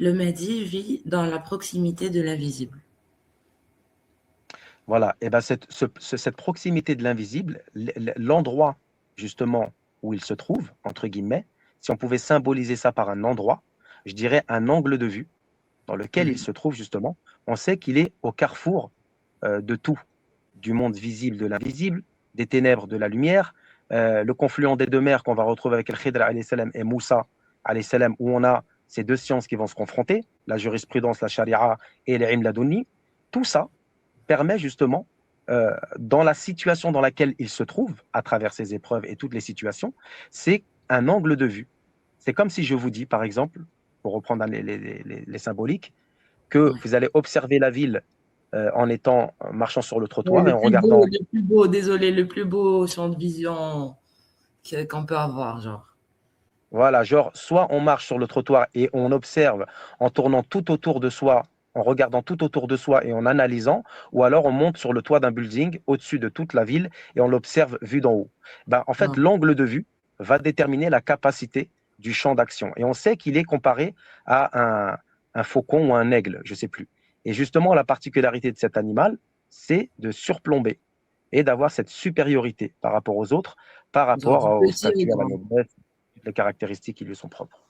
Le Mahdi vit dans la proximité de l'invisible. Voilà, et ben cette proximité de l'invisible, l'endroit justement où il se trouve, entre guillemets, si on pouvait symboliser ça par un endroit, je dirais un angle de vue dans lequel il Mhm. se trouve justement, on sait qu'il est au carrefour de tout, du monde visible de l'invisible, des ténèbres de la lumière, le confluent des deux mers qu'on va retrouver avec Al-Khidr alayhi salam et Moussa alayhi salam, où on a ces deux sciences qui vont se confronter, la jurisprudence, la charia et l'ilm ladunni. Tout ça permet justement, dans la situation dans laquelle il se trouve, à travers ces épreuves et toutes les situations, c'est un angle de vue. C'est comme si je vous dis, par exemple, pour reprendre les symboliques, que Ouais. vous allez observer la ville en étant marchant sur le Ouais, trottoir et en regardant. le plus beau, désolé, le plus beau champ de vision qu'on peut avoir, genre. Voilà, genre, soit on marche sur le trottoir et on observe en tournant tout autour de soi, en regardant tout autour de soi et en analysant, ou alors on monte sur le toit d'un building au-dessus de toute la ville et on l'observe vu d'en haut. Ben, en fait, Ouais. l'angle de vue va déterminer la capacité du champ d'action. Et on sait qu'il est comparé à un faucon ou un aigle, je ne sais plus. Et justement, la particularité de cet animal, c'est de surplomber et d'avoir cette supériorité par rapport aux autres, par Genre rapport du au petit au statut, à la grand. noblesse, les caractéristiques qui lui sont propres.